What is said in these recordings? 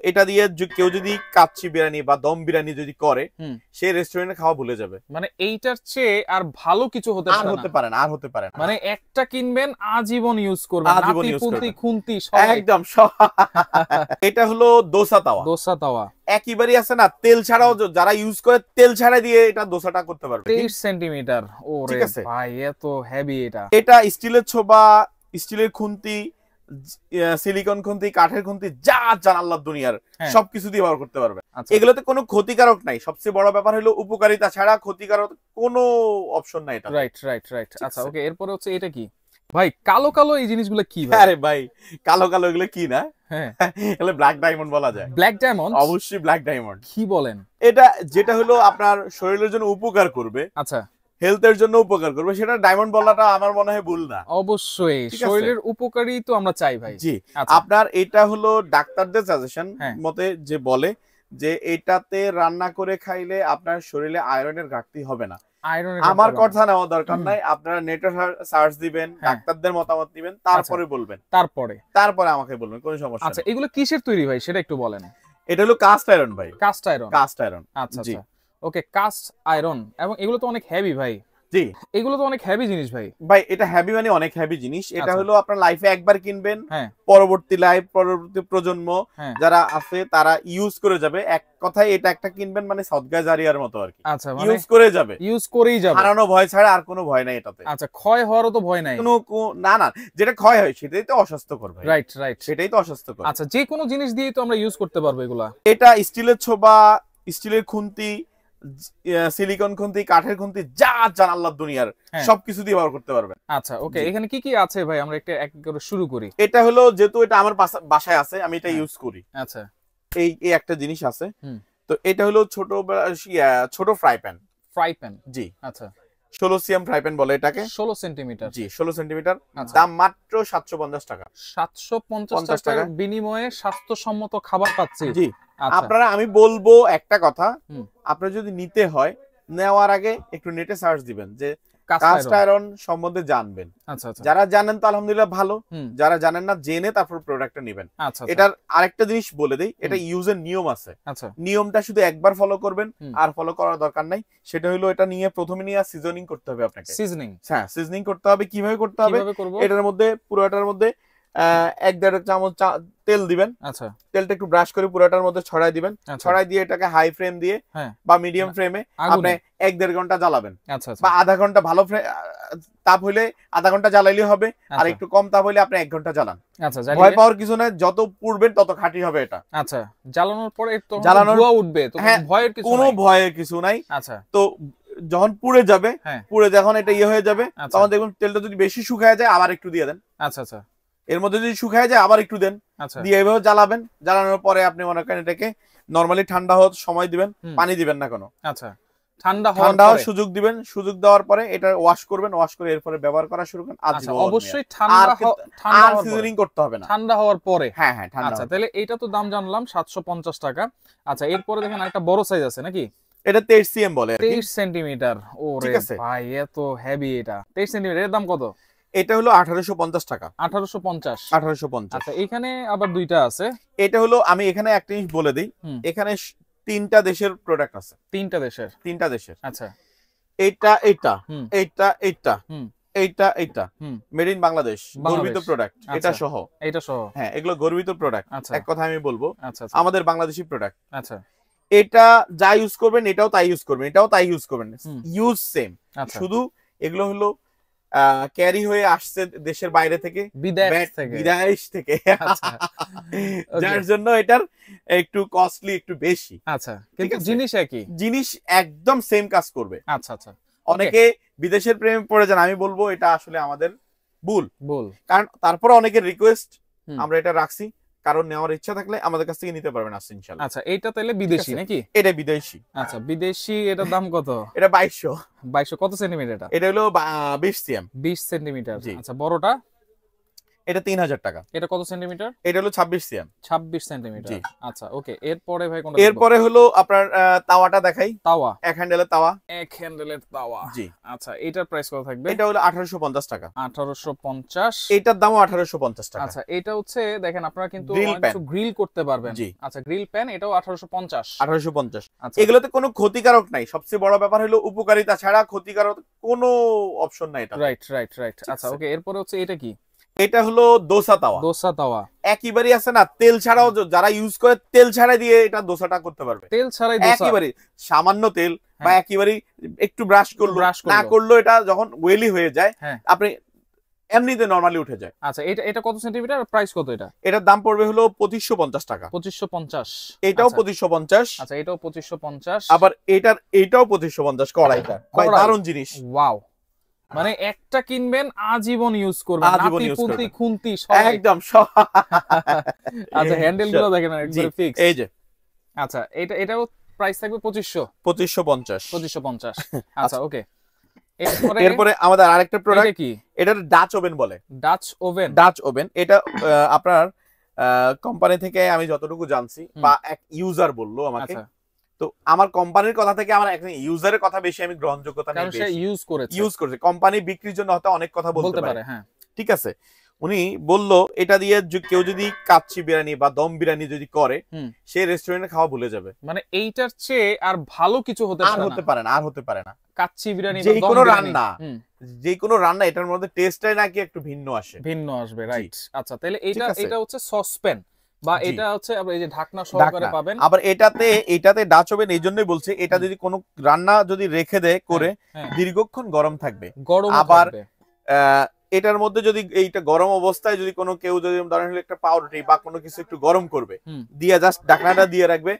এটা দিয়ে কেউ যদি কাচ্চি বিরিয়ানি বা দম বিরিয়ানি যদি করে সে রেস্টুরেন্টে খাওয়া ভুলে যাবে। মানে এইটার চেয়ে আর ভালো কিছু হতে পারে না, আর হতে পারে না। মানে একটা কিনবেন আজীবন ইউজ করবেন, আজীবন ইউজ নাতি করবেন, খুন্তি একদম এটা হলো দোসা তাওয়া। দোসা তাওয়া একইবারই আছে না, তেল ছাড়াও যারা ইউজ করে তেল ছাড়া দিয়ে এটা দোসাটা করতে পারবে। 23 সেন্টিমিটার। ওরে ভাই এত হেভি। এটা স্টিলের ছোবা, স্টিলের খুন্তি, সিলিকন খুন্তি, কাঠের খুন্তি, যা জান আল্লাহর দুনিয়ার সবকিছু দিয়ে ব্যবহার করতে পারবে। এগুলোতে কোনো ক্ষতিকারক নাই। সবচেয়ে বড় ব্যাপার হলো উপকারিতা ছাড়া ক্ষতিকারক কোনো অপশন নাই এটা। Right right right. আচ্ছা ওকে, এরপরে হচ্ছে এটা কি ভাই? কালো কালো এই জিনিসগুলো কি ভাই? আরে ভাই কালো কালো এগুলো কি না? হ্যাঁ এগুলো ব্ল্যাক ডায়মন্ড বলা যায়। Black diamond? অবশ্যই ব্ল্যাক ডায়মন্ড। কি বলেন? এটা যেটা হলো আপনার শরীরের জন্য উপকার করবে, আচ্ছা হেলথের জন্য উপকার করবে, সেটা ডায়মন্ড বলাটা আমার মনে হয় ভুল না। অবশ্যই শরীরের উপকারী তো আমরা চাই ভাই। জি আপনার এটা হলো ডাক্তারদের সাজেশন মতে যে বলে যে এটাতে রান্না করে খাইলে আপনার শরীরে আয়রনের ঘাটতি হবে না। আমার কথা নেওয়া দরকার নাই, আপনারা নেটে সার্চ দিবেন, ডাক্তারদের মতামত দিবেন, তারপরে বলবেন, তারপরে আমাকে বলবেন, কোনো সমস্যা নেই। আচ্ছা এগুলো কিসের তৈরি ভাই সেটা একটু বলেন। এটা হলো কাস্ট আয়রন ভাই। Cast iron? Cast iron. আচ্ছা আচ্ছা ওকে, কাস্ট আয়রন। এবং এগুলো তো অনেক হেভি ভাই। জি এগুলো তো অনেক হেভি জিনিস ভাই। ভাই এটা হেভি মানে অনেক হেভি জিনিস। এটা হলো আপনার লাইফে একবার কিনবেন, পরবর্তী প্রজন্ম যারা আছে তারা ইউজ করে যাবে। এক কথায় এটা একটা কিনবেন মানে সদকা জারিয়ার মতো আর কি। আচ্ছা ইউজ করে যাবে, ইউজ করেই যাবে, হারানো ভয় ছাড়া আর কোনো ভয় নাই এটাতে। আচ্ছা ক্ষয় হওয়ারও তো ভয় নাই? কোনো না না, যেটা ক্ষয় হয় সেটাই তো অস্বাস্থ্যকর ভাই। রাইট রাইট, সেটাই তো অস্বাস্থ্যকর। আচ্ছা যে কোনো জিনিস দিয়েই তো আমরা ইউজ করতে পারবো এগুলা। এটা স্টিলের ছোবা, স্টিলের খুন্তি, সিলিকন খুন্তি, কাঠের খুন্তি, যা জান আল্লাহর দুনিয়ার সবকিছু দিয়ে ব্যবহার করতে পারবেন। আচ্ছা ওকে, এখানে কি কি আছে ভাই? আমরা একটা এক করে শুরু করি। এটা হলো যেহেতু এটা আমার বাসায় আছে আমি এটা ইউজ করি। আচ্ছা এই একটা জিনিস আছে। তো এটা হলো ছোট ফ্রাই প্যান। Fry pan? জি আচ্ছা 16 সিএম ফ্রাই প্যান বলে এটাকে। 16 সেন্টিমিটার? জি 16 সেন্টিমিটার। দাম মাত্র 750 টাকা। 750 টাকার বিনিময়ে স্বাস্থ্যসম্মত খাবার পাচ্ছি। জি আপনারা, আমি বলবো একটা কথা, আপনারা যদি নিতে হয় নেওয়ার আগে একটু নেটে সার্চ দিবেন যে কাস্ট আয়রন সম্বন্ধে জানবেন। আচ্ছা আচ্ছা যারা জানেন তো আলহামদুলিল্লাহ ভালো, যারা জানেন না জেনে তারপর প্রোডাক্টটা নেবেন। আচ্ছা এটার আরেকটা জিনিস বলে দেই, এটা ইউজের নিয়ম আছে। আচ্ছা নিয়মটা শুধু একবার ফলো করবেন, আর ফলো করার দরকার নাই। সেটা হলো এটা নিয়ে প্রথমে নিয়ে সিজনিং করতে হবে আপনাকে। সিজনিং? হ্যাঁ সিজনিং করতে হবে। কিভাবে করতে হবে? এটার মধ্যে পুরোটার মধ্যে 1-1.5 চামচ তেল দিবেন। আচ্ছা তেলটা একটু ব্রাশ করে পুরোটার মধ্যে ছড়াই দিবেন। ছড়াই দিয়ে এটাকে হাই ফ্লেম দিয়ে বা মিডিয়াম ফ্লেমে আপনি 1-1.5 ঘন্টা জ্বালাবেন। আচ্ছা বা আধা ঘন্টা ভালো তাপ হইলে আধা ঘন্টা জ্বালাইলে হবে, আর একটু কম তাপ হইলে আপনি 1 ঘন্টা জ্বালান। আচ্ছা ভয় পাওয়ার কিছু নাই, যত পুড়বেন তত খাঁটি হবে এটা। আচ্ছা জ্বালানোর পরে তো ধোঁয়া উঠবে, তো ভয়ের কিছু নাই? কোনো ভয়ের কিছু নাই। আচ্ছা তো যখন পুড়ে যাবে, পুড়ে যখন এটা হয়ে যাবে তখন দেখুন তেলটা যদি বেশি শুকায় যায় আবার একটু দিয়ে দেন। আচ্ছা আচ্ছা এর মধ্যে যদি শুকায় যায় আবার একটু দেন। দিয়ে এভাবে জ্বালাবেন। জ্বালানোর পরে আপনি মনে করেন এটাকে নরমালি ঠান্ডা হওয়ার সময় দিবেন, পানি দিবেন না কোনো। আচ্ছা ঠান্ডা হওয়ার সুযোগ দিবেন। সুযোগ দেওয়ার পরে এটা ওয়াশ করবেন, ওয়াশ করে এরপরে ব্যবহার করা শুরু করেন। আচ্ছা অবশ্যই ঠান্ডা সিজনিং করতে হবে না, ঠান্ডা হওয়ার পরে। হ্যাঁ হ্যাঁ ঠান্ডা। আচ্ছা তাহলে এটা তো দাম জানলাম 750 টাকা। আচ্ছা এরপরে দেখেন একটা বড় সাইজ আছে নাকি? এটা 23 সিএম বলে, 23 সেন্টিমিটার। ওরে ভাই এত হেভি। এটা 23 সেন্টিমিটার, এর দাম কত? এটা হলো 1850 টাকা। 1850। আচ্ছা এখানে আবার দুইটা আছে। এটা হলো, আমি এখানে একটা জিনিস বলে দিই, এখানে 3টা দেশের প্রোডাক্ট আছে। 3টা দেশের। আচ্ছা এইটা এইটা এইটা এইটা এইটা এইটা মেড ইন বাংলাদেশ, গর্বিত প্রোডাক্ট। এটা সহ হ্যাঁ এগুলো গর্বিত প্রোডাক্ট। এক কথা আমি বলবো আমাদের বাংলাদেশি প্রোডাক্ট। আচ্ছা এটা যা ইউজ করবেন এটাও তাই ইউজ করবেন, এটাও তাই ইউজ করবেন, ইউজ সেম। শুধু এগুলো হলো ক্যারি হয়ে আসছে দেশের বাইরে থেকে, বিদেশ থেকে, যার জন্য এটার একটু কস্টলি, একটু বেশি। আচ্ছা কিন্তু জিনিস একই, জিনিস একদম সেম কাজ করবে। আচ্ছা আচ্ছা অনেকে বিদেশের প্রেমে পড়ে যান, আমি বলবো এটা আসলে আমাদের ভুল। কারণ তারপরে অনেকের রিকোয়েস্ট আমরা এটা রাখছি, কারণ নেওয়ার ইচ্ছা থাকলে আমাদের কাছ থেকে নিতে পারবেন আসছে ইনশাআল্লাহ। আচ্ছা এটা তাহলে বিদেশি নাকি? এটা বিদেশি। আচ্ছা বিদেশি, এটার দাম কত? এটা 2200। কত সেন্টিমিটার এটা? এটা হলো 20 সিএম। 20 সেন্টিমিটার। আচ্ছা বড়টা? এটা 3000 টাকা। এটা কত সেন্টিমিটার? এটা হলো 26 সিএম। 26 সেন্টিমিটার। আচ্ছা ওকে, এরপরে ভাই কোনটা? এরপরে হলো আপনার তাওয়াটা দেখাই। তাওয়া, এক হ্যান্ডেলের তাওয়া। এক হ্যান্ডেলের তাওয়া। জি। আচ্ছা এটার প্রাইস কত থাকবে? এটা হলো 1850 টাকা। 1850। এটার দামও 1850 টাকা। আচ্ছা এটা হচ্ছে দেখেন আপনারা কিন্তু কিছু গ্রিল করতে পারবেন। জি। আচ্ছা গ্রিল প্যান, এটাও 1850। 1850। আচ্ছা এগুলোতে কোনো ক্ষতিকারক নাই, সবচেয়ে বড় ব্যাপার হলো উপকারিতা ছাড়া ক্ষতিকারক কোনো অপশন নাই এটা। Right right right. আচ্ছা ওকে, এরপরে হচ্ছে এটা কি? এটা হলো দোসা তাওয়া। দোসা তাওয়া একেবারেই আছে না, তেল ছাড়াও যারা ইউজ করে তেল ছাড়া দিয়ে এটা দোসাটা করতে পারবে। তেল ছাড়াই দোসা, একেবারে সামান্য তেল বা একেবারে একটু ব্রাশ করলো না করলো, এটা যখন ওয়েলি হয়ে যায় আপনি এমনিতে নরমালি উঠে যায়। আচ্ছা এটা এটা কত সেন্টিমিটার, প্রাইস কত এটা? এটার দাম পড়বে হলো 2550 টাকা। 2550। এটাও 2550। আচ্ছা এটাও 2550। আবার এটাও 2550 কড়াইটা। ভাই দারুণ জিনিস। ওয়াও, মানে একটা কিনবেন আজীবন ইউজ করবেন, নাতি পুতি খুন্তি সব একদম। আচ্ছা হ্যান্ডেলগুলো দেখেন একবারে ফিক্স। এই যে আচ্ছা এটাও প্রাইস থাকবে 2550। 2550। আচ্ছা ওকে, এরপরে আমাদের আরেকটা প্রোডাক্ট কি? এটা ডাচ ওভেন বলে। Dutch oven. ডাচ ওভেন এটা আপনার কোম্পানি থেকে আমি যতটুকু জানছি বা এক ইউজার বললো আমাকে, তো আমার কোম্পানির কথা থেকে আমার একজন ইউজারের কথা বেশি আমি গ্রহণযোগ্যতা নেই, সে ইউজ করেছে। কোম্পানি বিক্রির জন্য হয়তো অনেক কথা বলতে পারে। হ্যাঁ ঠিক আছে, উনি বলল এটা দিয়ে কেউ যদি কাচ্চি বিরিয়ানি বা দম বিরিয়ানি যদি করে সে রেস্টুরেন্টে খাওয়া ভুলে যাবে। মানে এইটার চেয়ে আর ভালো কিছু হতে পারে না। আর হতে পারে না। কাচ্চি বিরিয়ানি যে কোনো রান্না এটার মধ্যে টেস্টটাই নাকি একটু ভিন্ন আসবে। রাইট। আচ্ছা তাহলে এটা হচ্ছে সসপ্যান বা এটা হচ্ছে এই যে ঢাকনা সহকারে পাবেন। আবার এটাতে ডাচ ওভেন এই জন্যই বলছে, এটা যদি কোনো রান্না যদি রেখে দেয় করে দীর্ঘক্ষণ গরম থাকবে। আবার এটার মধ্যে যদি এইটা গরম অবস্থায় যদি কোনো কেউ যদি ধরেন একটা পাউরুটি বা কোনো কিছু একটু গরম করবে, দিয়ে জাস্ট ঢাকনাটা দিয়ে রাখবে,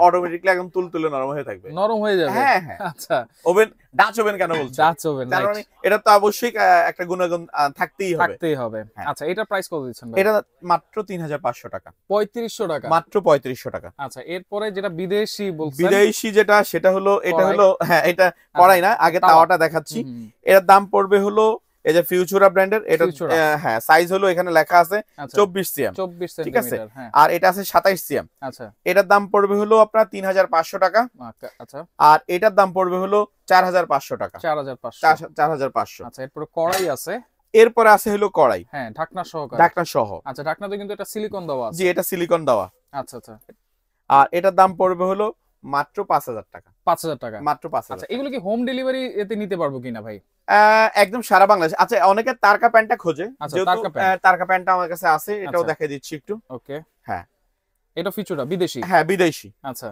অটোমেটিক্যালি একদম তুলতুলে নরম হয়ে থাকবে, নরম হয়ে যাবে। হ্যাঁ হ্যাঁ। আচ্ছা ওভেন, ডাচ ওভেন কেন বলছি? ডাচ ওভেন, কারণ এটা তো অবশ্যই একটা গুণাগুণ থাকতেই হবে। আচ্ছা এটা প্রাইস কত দিচ্ছেন ভাই? এটা মাত্র 3500 টাকা। 3500 টাকা, মাত্র 3500 টাকা। আচ্ছা এরপরে যেটা বিদেশি বলছেন, বিদেশি যেটা সেটা হলো এটা হলো হ্যাঁ এটা কড়াই না, আগে তাওয়াটা দেখাচ্ছি। এর দাম পড়বে হলো এই যে ফিউচারা ব্র্যান্ডের, এটা হ্যাঁ সাইজ হলো এখানে লেখা আছে 24 সিএম। 24 ঠিক আছে, সেন্টিমিটার। আর এটা আছে 27 সিএম। আচ্ছা এটার দাম পড়বে হলো আপনার 3500 টাকা। আচ্ছা, আর এটার দাম পড়বে হলো 4500 টাকা। 4500। আচ্ছা এরপর কড়াই আছে। এরপরে আছে হলো কড়াই, হ্যাঁ ঢাকনা সহ। আচ্ছা ঢাকনাতে কিন্তু এটা সিলিকন দেওয়া আছে। জি এটা সিলিকন দেওয়া। আচ্ছা আচ্ছা। আর এটার দাম পড়বে হলো মাত্র 5000 টাকা। 5000 টাকা, মাত্র 5000। আচ্ছা এগুলো কি হোম ডেলিভারি এতে নিতে পারবো কিনা ভাই? একদম সারা বাংলাদেশ। আচ্ছা অনেকে তারকা প্যান্টটা খোঁজে, তারকা প্যান্টটা আমার কাছে আছে, এটাও দেখাই দিচ্ছি একটু। ওকে হ্যাঁ এটা ফিচুরা বিদেশি। হ্যাঁ বিদেশি। আচ্ছা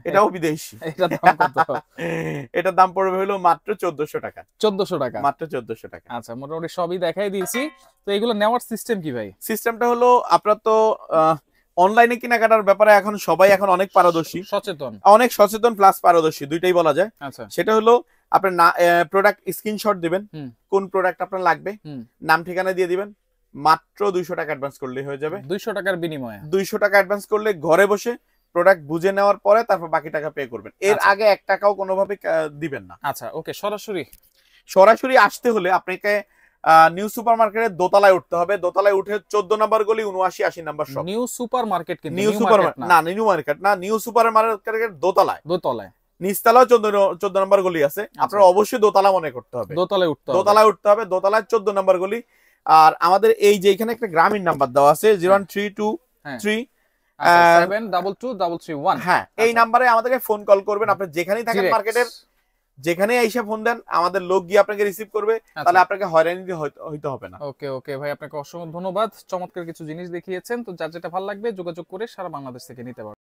এটাও বিদেশি। এটার দাম কত? এটার দাম পড়বে হলো মাত্র 1400 টাকা। 1400 টাকা, মাত্র 1400 টাকা। আচ্ছা মোটামুটি সবই দেখাই দিয়েছি। তো এগুলো নেওয়ার সিস্টেম কি ভাই? সিস্টেমটা হলো আপনার তো অনলাইনে কেনাকাটার ব্যাপারে এখন সবাই অনেক পারদর্শী, অনেক সচেতন প্লাস পারদর্শী, দুইটাই বলা যায়। আচ্ছা সেটা হলো আপনার প্রোডাক্ট স্ক্রিনশট দিবেন, কোন প্রোডাক্ট আপনার লাগবে, নাম ঠিকানা দিয়ে দিবেন, মাত্র 200 টাকা অ্যাডভান্স করলেই হয়ে যাবে। 200 টাকার বিনিময়ে 200 টাকা অ্যাডভান্স করলে ঘরে বসে প্রোডাক্ট বুঝে নেওয়ার পরে তারপর বাকি টাকা পে করবেন। এর আগে 1 টাকাও কোনোভাবে দিবেন না। আচ্ছা ওকে, সরাসরি আসতে হলে আপনাকে নিউ সুপার মার্কেটের দোতলায় উঠতে হবে। দোতলায় উঠে 14 নম্বর গলি 79-80 নম্বর শপ। নিউ সুপার মার্কেট কিন্তু নিউ সুপার না, নিউ মার্কেট না, নিউ সুপার মার্কেটের দোতলায় নিচতলাও 14 নম্বর গলি আছে। আপনারা অবশ্যই দোতলা মনে করতে হবে, দোতলায় উঠতে হবে। দোতলায় 14 নম্বর গলি। আর আমাদের এই যে এখানে একটা গ্রামীণ নাম্বার দেওয়া আছে 01323 হ্যাঁ এই নাম্বারে আমাদেরকে ফোন কল করবেন। আপনি যেখানেই থাকেন মার্কেটের, যেখানে এসে ফোন দেন, আমাদের লোক গিয়ে আপনাকে রিসিভ করবে, তাহলে আপনাকে হয়রানি হইতে হবে না। ওকে ভাই, আপনাকে অসংখ্য ধন্যবাদ। চমৎকার কিছু জিনিস দেখিয়েছেন। তো যার যেটা ভালো লাগবে যোগাযোগ করে সারা বাংলাদেশ থেকে নিতে পারবেন।